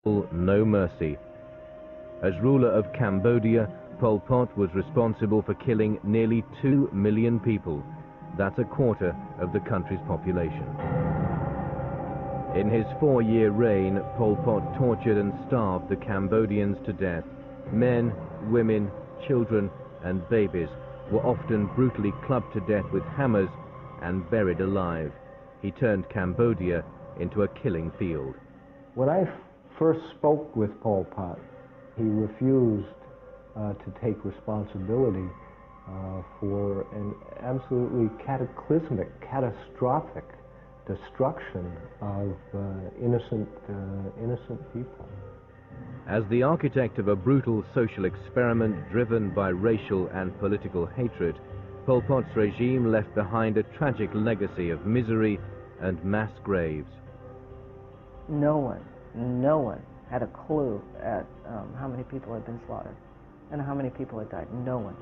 no mercy. As ruler of Cambodia, Pol Pot was responsible for killing nearly 2 million people. That's a quarter of the country's population. In his 4-year reign, Pol Pot tortured and starved the Cambodians to death. Men, women, children, and babies were often brutally clubbed to death with hammers and buried alive. He turned Cambodia into a killing field. When I first spoke with Pol Pot, he refused to take responsibility for an absolutely cataclysmic, catastrophic destruction of innocent people. As the architect of a brutal social experiment driven by racial and political hatred, Pol Pot's regime left behind a tragic legacy of misery and mass graves. No one had a clue at how many people had been slaughtered and how many people had died. No one.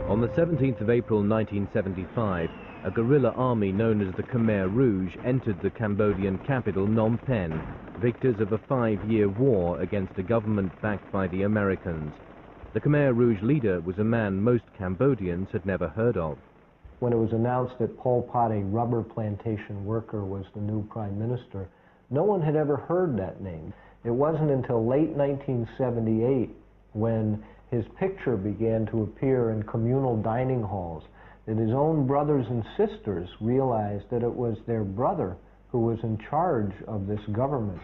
On the 17th of April 1975, a guerrilla army known as the Khmer Rouge entered the Cambodian capital, Phnom Penh, victors of a 5-year war against a government backed by the Americans. The Khmer Rouge leader was a man most Cambodians had never heard of. When it was announced that Pol Pot, a rubber plantation worker, was the new prime minister, no one had ever heard that name. It wasn't until late 1978, when his picture began to appear in communal dining halls, that his own brothers and sisters realized that it was their brother who was in charge of this government.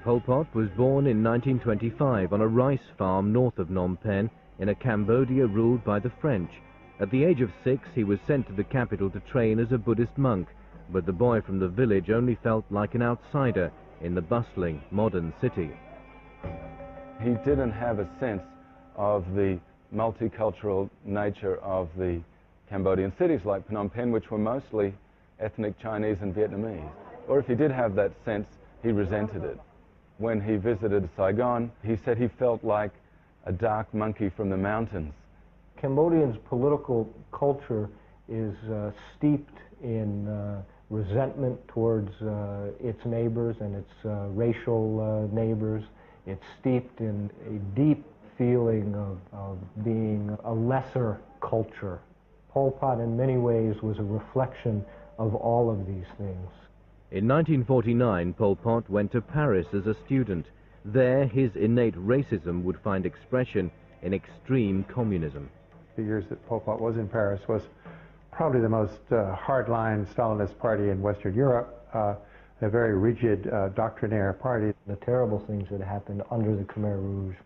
Pol Pot was born in 1925 on a rice farm north of Phnom Penh in a Cambodia ruled by the French. At the age of 6, he was sent to the capital to train as a Buddhist monk, but the boy from the village only felt like an outsider in the bustling, modern city. He didn't have a sense of the multicultural nature of the Cambodian cities like Phnom Penh, which were mostly ethnic Chinese and Vietnamese. Or if he did have that sense, he resented it. When he visited Saigon, he said he felt like a dark monkey from the mountains. Cambodia's political culture is steeped in resentment towards its neighbors and its racial neighbors. It's steeped in a deep feeling of being a lesser culture. Pol Pot in many ways was a reflection of all of these things. In 1949, Pol Pot went to Paris as a student. There, his innate racism would find expression in extreme communism. The years that Pol Pot was in Paris was probably the most hardline Stalinist party in Western Europe, a very rigid, doctrinaire party. The terrible things that happened under the Khmer Rouge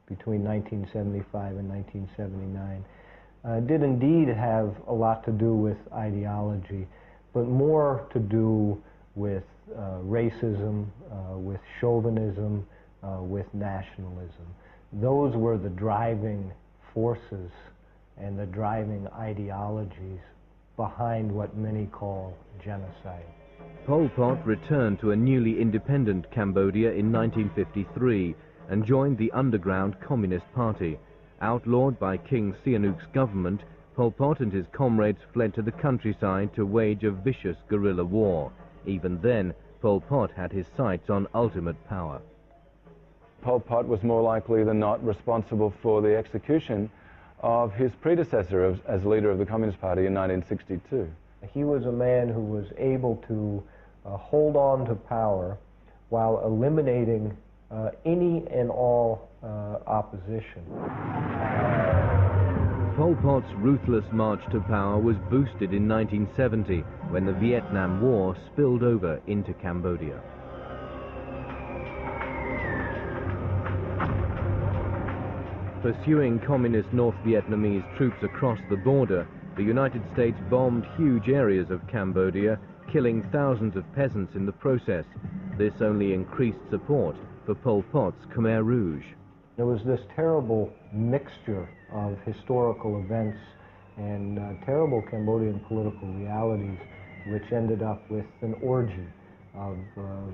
between 1975 and 1979 did indeed have a lot to do with ideology, but more to do with racism, with chauvinism, with nationalism. Those were the driving forces and the driving ideologies behind what many call genocide. Pol Pot returned to a newly independent Cambodia in 1953 and joined the underground Communist Party. Outlawed by King Sihanouk's government, Pol Pot and his comrades fled to the countryside to wage a vicious guerrilla war. Even then, Pol Pot had his sights on ultimate power. Pol Pot was more likely than not responsible for the execution of his predecessor as leader of the Communist Party in 1962. He was a man who was able to hold on to power while eliminating any and all opposition. Pol Pot's ruthless march to power was boosted in 1970 when the Vietnam War spilled over into Cambodia. Pursuing communist North Vietnamese troops across the border, the United States bombed huge areas of Cambodia, killing thousands of peasants in the process. This only increased support for Pol Pot's Khmer Rouge. There was this terrible mixture of historical events and terrible Cambodian political realities, which ended up with an orgy of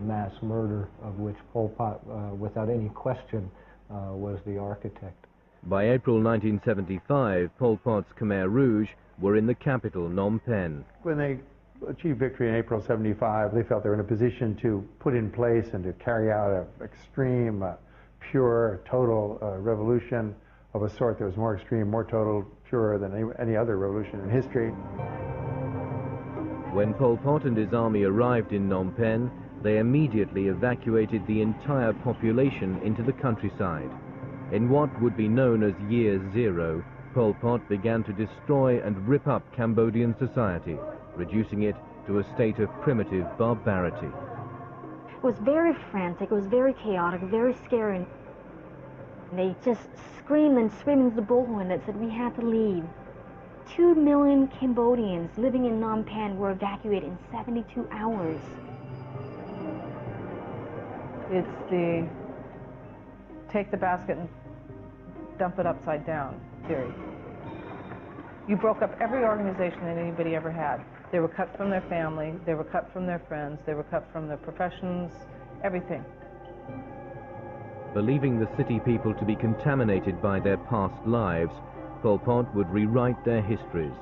mass murder, of which Pol Pot, without any question, was the architect. By April 1975, Pol Pot's Khmer Rouge were in the capital, Phnom Penh. When they achieved victory in April '75, they felt they were in a position to put in place and to carry out an extreme, pure, total revolution of a sort that was more extreme, more total, purer than any other revolution in history. When Pol Pot and his army arrived in Phnom Penh, they immediately evacuated the entire population into the countryside. In what would be known as Year Zero, Pol Pot began to destroy and rip up Cambodian society, reducing it to a state of primitive barbarity. It was very frantic, it was very chaotic, very scary. They just screamed and screamed into the bullhorn that said we had to leave. 2 million Cambodians living in Phnom Penh were evacuated in 72 hours. It's the take the basket and dump it upside down theory. You broke up every organization that anybody ever had. They were cut from their family, they were cut from their friends, they were cut from their professions, everything. Believing the city people to be contaminated by their past lives, Pol Pot would rewrite their histories.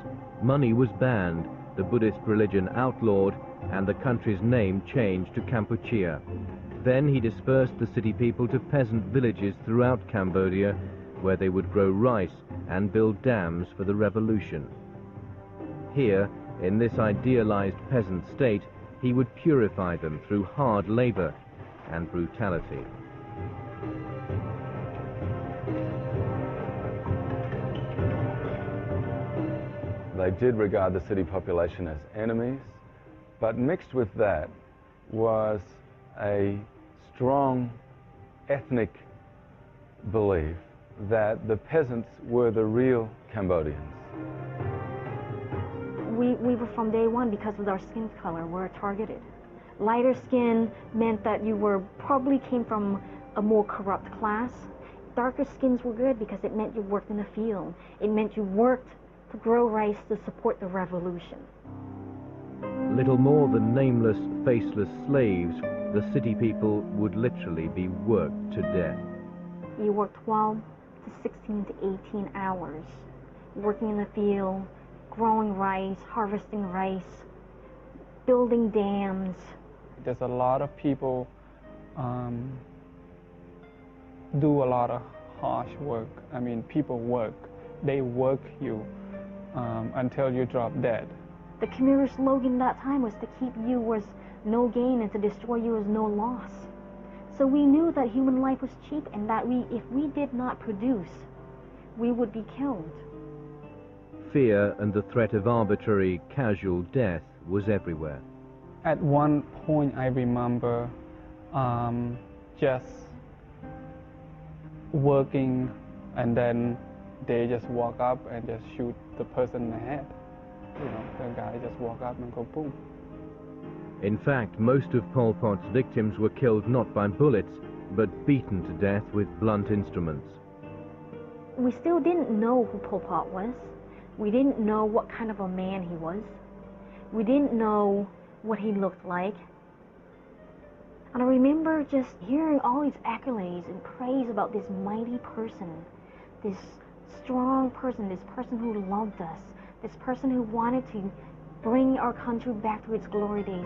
Money was banned, the Buddhist religion outlawed, and the country's name changed to Kampuchea. Then he dispersed the city people to peasant villages throughout Cambodia, where they would grow rice and build dams for the revolution. Here, in this idealized peasant state, he would purify them through hard labor and brutality. They did regard the city population as enemies, but mixed with that was a strong ethnic belief that the peasants were the real Cambodians. We were from day one, because of our skin color, we're targeted. Lighter skin meant that you probably came from a more corrupt class. Darker skins were good because it meant you worked in the field. It meant you worked to grow rice to support the revolution. Little more than nameless, faceless slaves, the city people would literally be worked to death. You worked 12 to 16 to 18 hours, working in the field, growing rice, harvesting rice, building dams. There's a lot of people do a lot of harsh work. I mean, people work. They work you until you drop dead. The Khmer slogan at that time was to keep you was no gain and to destroy you was no loss. So we knew that human life was cheap and that if we did not produce, we would be killed. Fear and the threat of arbitrary, casual death was everywhere. At one point, I remember just working, and then they just walk up and just shoot the person in the head. You know, the guy just walk up and go boom. In fact, most of Pol Pot's victims were killed not by bullets, but beaten to death with blunt instruments. We still didn't know who Pol Pot was. We didn't know what kind of a man he was. We didn't know what he looked like. And I remember just hearing all these accolades and praise about this mighty person, this strong person, this person who loved us, this person who wanted to bring our country back to its glory days.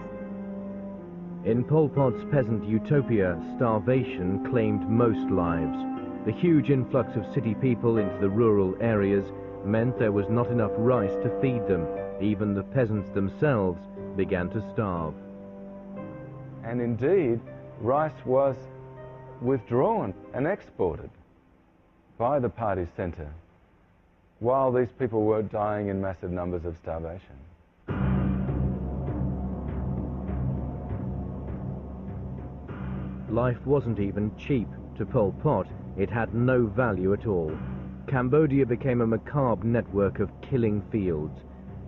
In Pol Pot's peasant utopia, starvation claimed most lives. The huge influx of city people into the rural areas meant there was not enough rice to feed them. Even the peasants themselves began to starve. And indeed, rice was withdrawn and exported by the party centre while these people were dying in massive numbers of starvation. Life wasn't even cheap to Pol Pot. It had no value at all. Cambodia became a macabre network of killing fields.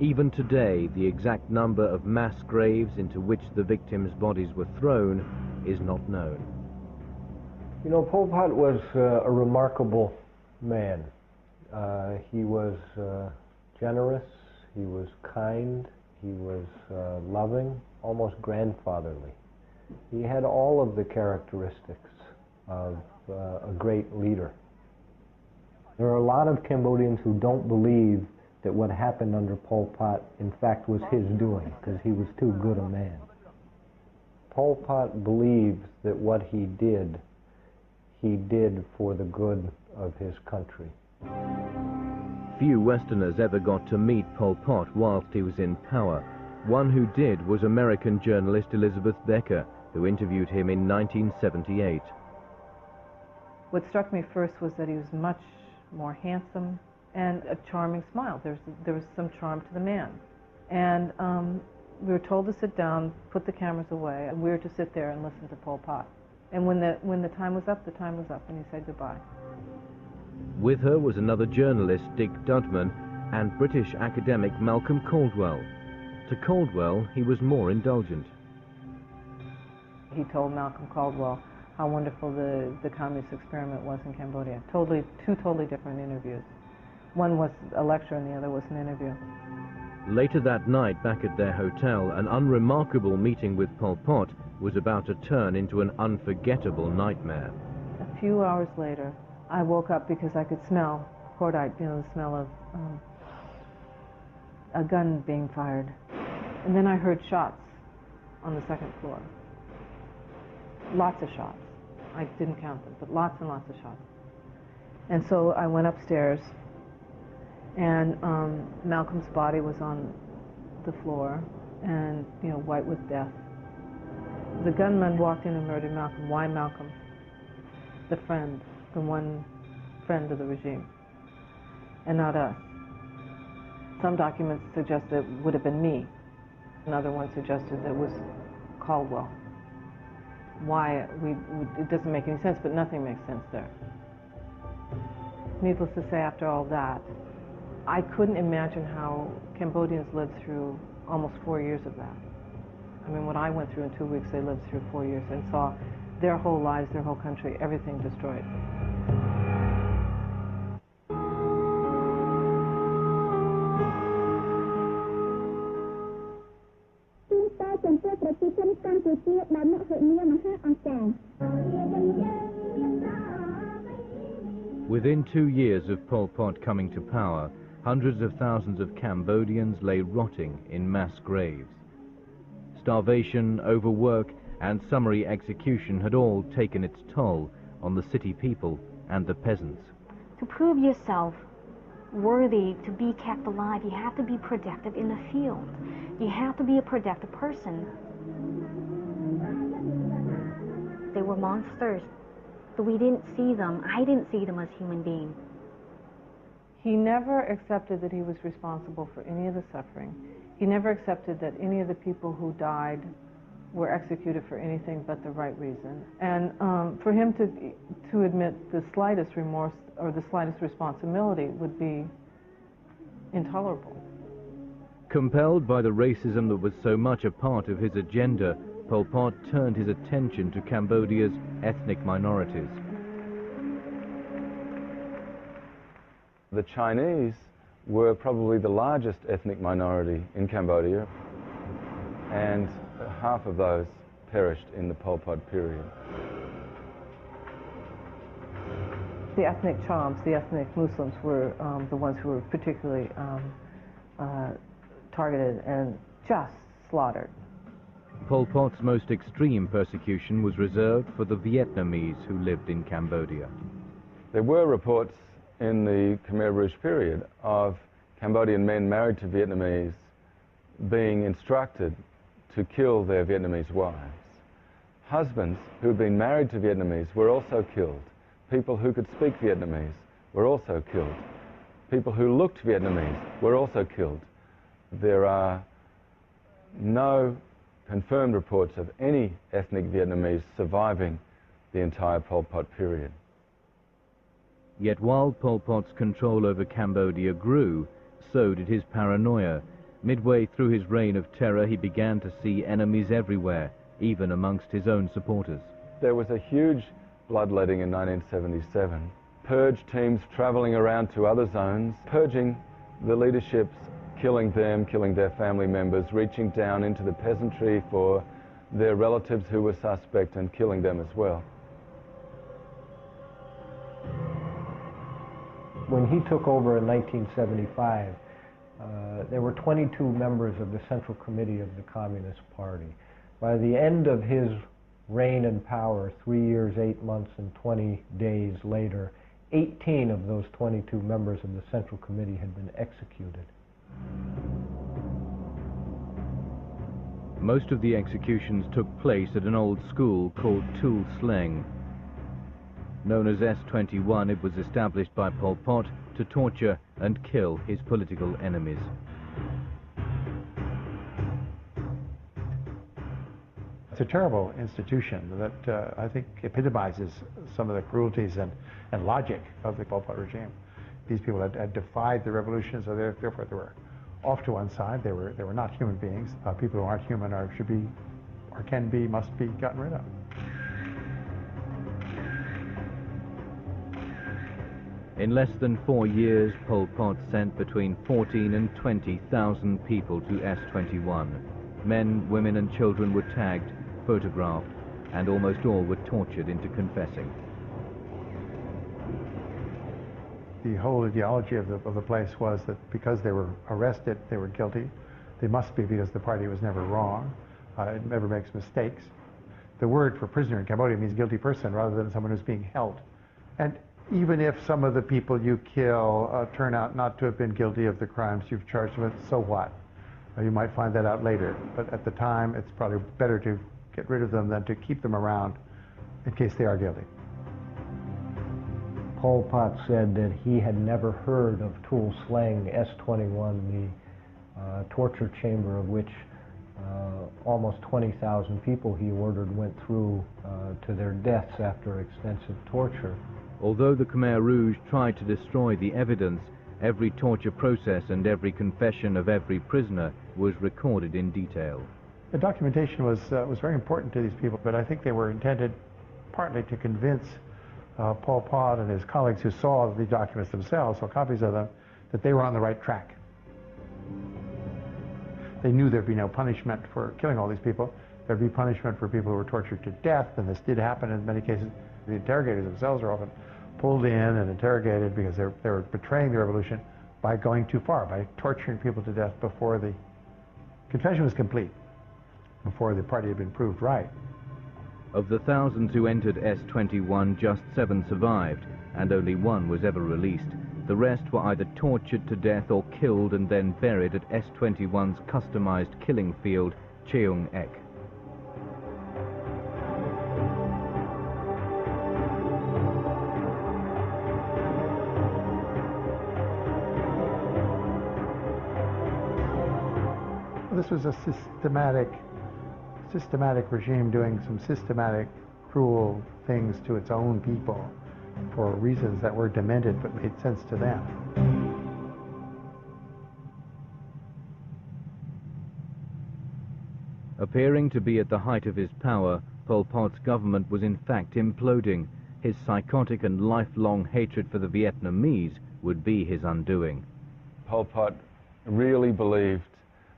Even today, the exact number of mass graves into which the victims' bodies were thrown is not known. You know, Pol Pot was a remarkable man. He was generous, he was kind, he was loving, almost grandfatherly. He had all of the characteristics of a great leader. There are a lot of Cambodians who don't believe that what happened under Pol Pot, in fact, was his doing, because he was too good a man. Pol Pot believes that what he did for the good of his country. Few Westerners ever got to meet Pol Pot whilst he was in power. One who did was American journalist Elizabeth Becker, who interviewed him in 1978. What struck me first was that he was much more handsome and a charming smile. There was some charm to the man. And we were told to sit down, put the cameras away, and we were to sit there and listen to Pol Pot. And when the time was up, the time was up, and he said goodbye. With her was another journalist, Dick Dudman, and British academic Malcolm Caldwell. To Caldwell, he was more indulgent. He told Malcolm Caldwell how wonderful the communist experiment was in Cambodia. Two totally different interviews. One was a lecture and the other was an interview. Later that night, back at their hotel, an unremarkable meeting with Pol Pot was about to turn into an unforgettable nightmare. A few hours later, I woke up because I could smell cordite, the smell of a gun being fired. And then I heard shots on the second floor. Lots of shots. I didn't count them, but lots and lots of shots. And so I went upstairs, and Malcolm's body was on the floor, and white with death. The gunman walked in and murdered Malcolm. Why Malcolm? The friend, the one friend of the regime, and not us. Some documents suggest that it would have been me. Another one suggested that it was Caldwell. Why? It doesn't make any sense, but nothing makes sense there. Needless to say, after all that, I couldn't imagine how Cambodians lived through almost 4 years of that. I mean, what I went through in 2 weeks, they lived through 4 years and saw their whole lives, their whole country, everything destroyed. Within 2 years of Pol Pot coming to power, hundreds of thousands of Cambodians lay rotting in mass graves. Starvation, overwork, and summary execution had all taken its toll on the city people and the peasants. To prove yourself worthy to be kept alive, you have to be productive in the field. You have to be a productive person. They were monsters, but we didn't see them. I didn't see them as human beings. He never accepted that he was responsible for any of the suffering. He never accepted that any of the people who died were executed for anything but the right reason. And for him to admit the slightest remorse or the slightest responsibility would be intolerable. Compelled by the racism that was so much a part of his agenda, Pol Pot turned his attention to Cambodia's ethnic minorities. The Chinese were probably the largest ethnic minority in Cambodia, and half of those perished in the Pol Pot period. The ethnic Chams, the ethnic Muslims, were the ones who were particularly targeted and just slaughtered. Pol Pot's most extreme persecution was reserved for the Vietnamese who lived in Cambodia. There were reports in the Khmer Rouge period of Cambodian men married to Vietnamese being instructed to kill their Vietnamese wives. Husbands who had been married to Vietnamese were also killed. People who could speak Vietnamese were also killed. People who looked Vietnamese were also killed. There are no confirmed reports of any ethnic Vietnamese surviving the entire Pol Pot period. Yet while Pol Pot's control over Cambodia grew, so did his paranoia. Midway through his reign of terror, he began to see enemies everywhere, even amongst his own supporters. There was a huge bloodletting in 1977. Purge teams traveling around to other zones, purging the leaderships, killing them, killing their family members, reaching down into the peasantry for their relatives who were suspect and killing them as well. When he took over in 1975, there were 22 members of the Central Committee of the Communist Party. By the end of his reign in power, 3 years, 8 months, and 20 days later, 18 of those 22 members of the Central Committee had been executed. Most of the executions took place at an old school called Tul Sleng. Known as S21, it was established by Pol Pot to torture and kill his political enemies. It's a terrible institution that I think epitomizes some of the cruelties and logic of the Pol Pot regime. These people had defied the revolution, so therefore they were off to one side. They were not human beings. People who aren't human should be, or can be, must be gotten rid of. In less than 4 years, Pol Pot sent between 14 and 20,000 people to S21. Men, women and children were tagged, photographed, and almost all were tortured into confessing. The whole ideology of the place was that because they were arrested, they were guilty. They must be, because the party was never wrong. It never makes mistakes. The word for prisoner in Cambodia means guilty person rather than someone who's being held. And even if some of the people you kill turn out not to have been guilty of the crimes you've charged them with, so what? You might find that out later. But at the time, it's probably better to get rid of them than to keep them around in case they are guilty. Pol Pot said that he had never heard of Tul Sleng S21, the torture chamber of which almost 20,000 people he ordered went through to their deaths after extensive torture. Although the Khmer Rouge tried to destroy the evidence, every torture process and every confession of every prisoner was recorded in detail. The documentation was very important to these people, but I think they were intended partly to convince Pol Pot and his colleagues who saw the documents themselves, saw copies of them, that they were on the right track. They knew there'd be no punishment for killing all these people. There'd be punishment for people who were tortured to death, and this did happen in many cases. The interrogators themselves are often pulled in and interrogated because they were betraying the revolution by going too far, by torturing people to death before the confession was complete, before the party had been proved right. Of the thousands who entered S21, just 7 survived, and only 1 was ever released. The rest were either tortured to death or killed and then buried at S21's customized killing field, Cheung Ek. This was a systematic regime doing some systematic, cruel things to its own people for reasons that were demented but made sense to them. Appearing to be at the height of his power, Pol Pot's government was in fact imploding. His psychotic and lifelong hatred for the Vietnamese would be his undoing. Pol Pot really believed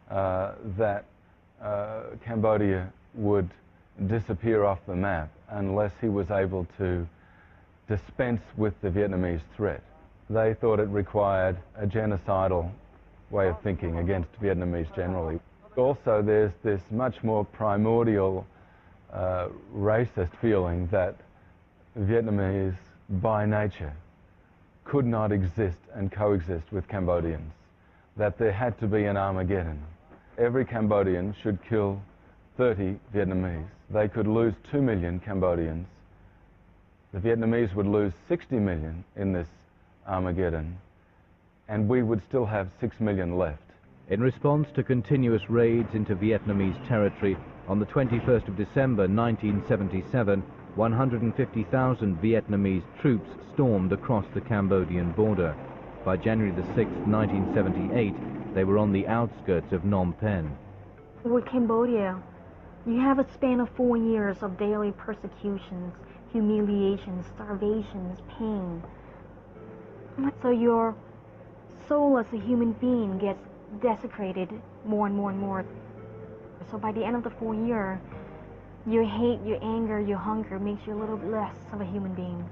that Cambodia would disappear off the map unless he was able to dispense with the Vietnamese threat. They thought it required a genocidal way of thinking against Vietnamese generally. Also, there's this much more primordial racist feeling that Vietnamese, by nature, could not exist and coexist with Cambodians, that there had to be an Armageddon. Every Cambodian should kill 30 Vietnamese. They could lose 2 million Cambodians. The Vietnamese would lose 60 million in this Armageddon, and we would still have 6 million left. In response to continuous raids into Vietnamese territory, on the 21st of December 1977, 150,000 Vietnamese troops stormed across the Cambodian border. By January the 6th, 1978, they were on the outskirts of Phnom Penh. With Cambodia, you have a span of 4 years of daily persecutions, humiliations, starvations, pain. So your soul as a human being gets desecrated more and more and more. So by the end of the 4 years, your hate, your anger, your hunger makes you a little bit less of a human being.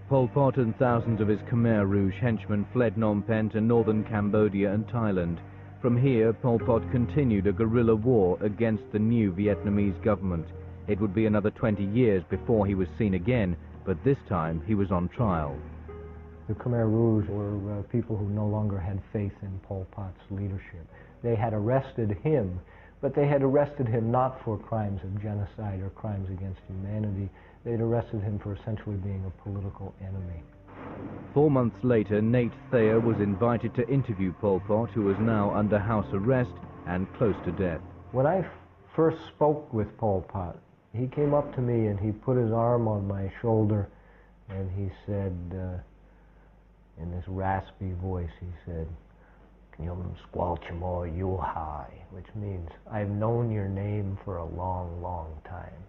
Pol Pot and thousands of his Khmer Rouge henchmen fled Phnom Penh to northern Cambodia and Thailand. From here, Pol Pot continued a guerrilla war against the new Vietnamese government. It would be another 20 years before he was seen again, but this time he was on trial. The Khmer Rouge were people who no longer had faith in Pol Pot's leadership. They had arrested him, but they had arrested him not for crimes of genocide or crimes against humanity. They had arrested him for essentially being a political enemy. 4 months later, Nate Thayer was invited to interview Pol Pot, who was now under house arrest and close to death. When I first spoke with Pol Pot, he came up to me and he put his arm on my shoulder and he said, in this raspy voice, he said, "Knyum Squalchimo Yuhai," which means, "I've known your name for a long, long time."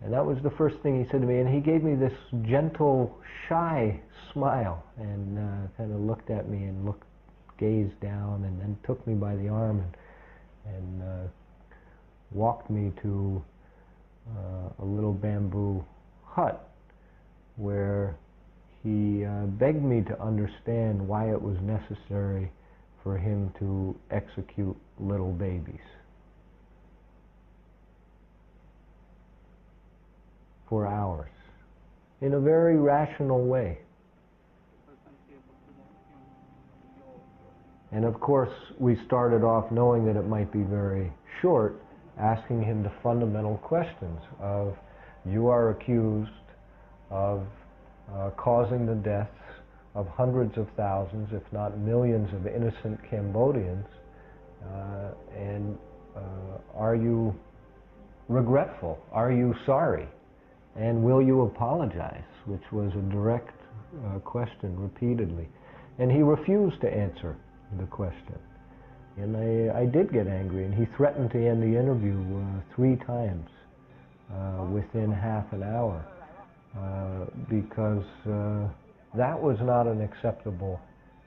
And that was the first thing he said to me, and he gave me this gentle, shy smile and kind of looked at me and gazed down and then took me by the arm and walked me to a little bamboo hut where he begged me to understand why it was necessary for him to execute little babies. For hours, in a very rational way. And of course, we started off knowing that it might be very short, asking him the fundamental questions of, you are accused of causing the deaths of hundreds of thousands, if not millions, of innocent Cambodians, and are you regretful? Are you sorry? And will you apologize? Which was a direct question repeatedly. And he refused to answer the question. And I did get angry, and he threatened to end the interview 3 times within half an hour because that was not an acceptable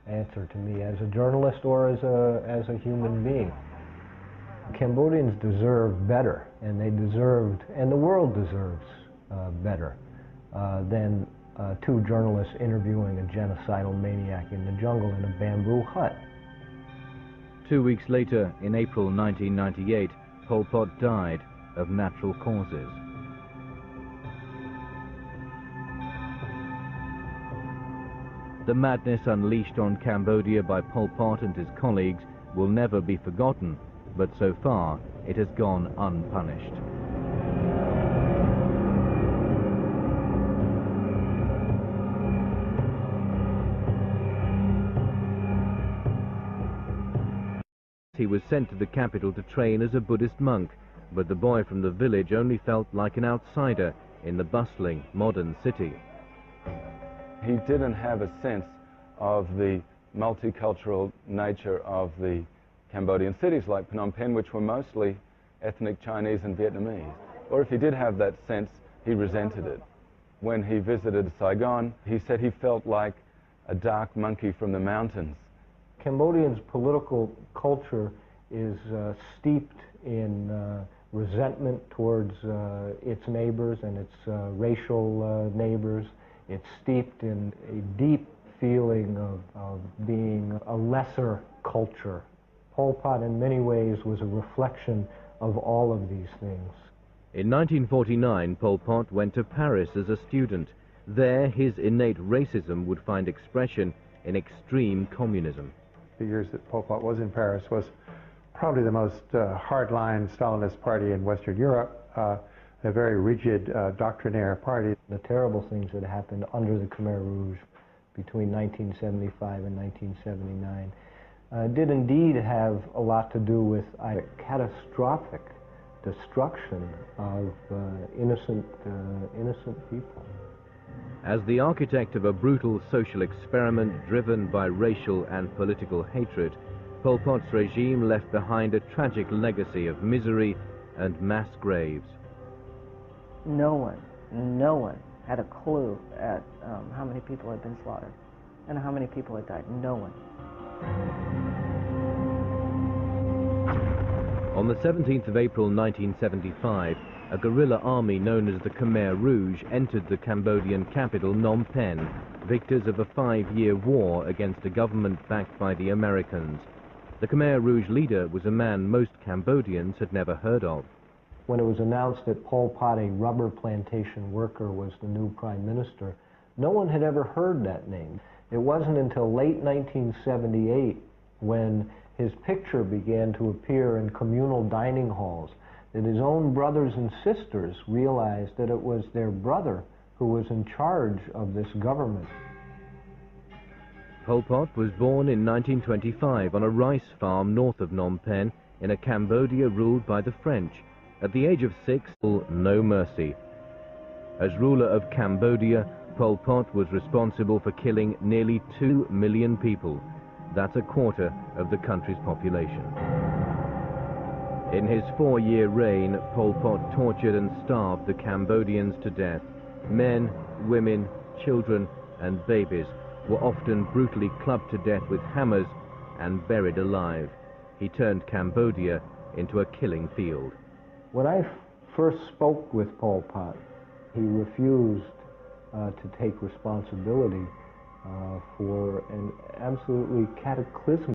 answer to me as a journalist or as a human being. Cambodians deserve better, and they deserved, and the world deserves better than 2 journalists interviewing a genocidal maniac in the jungle in a bamboo hut. 2 weeks later, in April 1998, Pol Pot died of natural causes. The madness unleashed on Cambodia by Pol Pot and his colleagues will never be forgotten, but so far it has gone unpunished. He was sent to the capital to train as a Buddhist monk, but the boy from the village only felt like an outsider in the bustling modern city. He didn't have a sense of the multicultural nature of the Cambodian cities like Phnom Penh, which were mostly ethnic Chinese and Vietnamese. Or if he did have that sense, he resented it. When he visited Saigon, he said he felt like a dark monkey from the mountains. Cambodians' political culture is steeped in resentment towards its neighbors and its racial neighbors. It's steeped in a deep feeling of being a lesser culture. Pol Pot in many ways was a reflection of all of these things. In 1949, Pol Pot went to Paris as a student. There, his innate racism would find expression in extreme communism. The years that Pol Pot was in Paris was probably the most hardline Stalinist party in Western Europe, a very rigid doctrinaire party. The terrible things that happened under the Khmer Rouge between 1975 and 1979 did indeed have a lot to do with a catastrophic destruction of innocent people. As the architect of a brutal social experiment driven by racial and political hatred, Pol Pot's regime left behind a tragic legacy of misery and mass graves. No one had a clue at how many people had been slaughtered and how many people had died. No one. On the 17th of April 1975, a guerrilla army known as the Khmer Rouge entered the Cambodian capital, Phnom Penh, victors of a 5-year war against a government backed by the Americans. The Khmer Rouge leader was a man most Cambodians had never heard of. When it was announced that Pol Pot, a rubber plantation worker, was the new prime minister, no one had ever heard that name. It wasn't until late 1978 when his picture began to appear in communal dining halls that his own brothers and sisters realized that it was their brother who was in charge of this government. Pol Pot was born in 1925 on a rice farm north of Phnom Penh in a Cambodia ruled by the French. At the age of 6, no mercy. As ruler of Cambodia, Pol Pot was responsible for killing nearly 2 million people. That's a quarter of the country's population. In his 4-year reign, Pol Pot tortured and starved the Cambodians to death. Men, women, children, and babies were often brutally clubbed to death with hammers and buried alive. He turned Cambodia into a killing field. When I first spoke with Pol Pot, he refused to take responsibility for an absolutely cataclysmic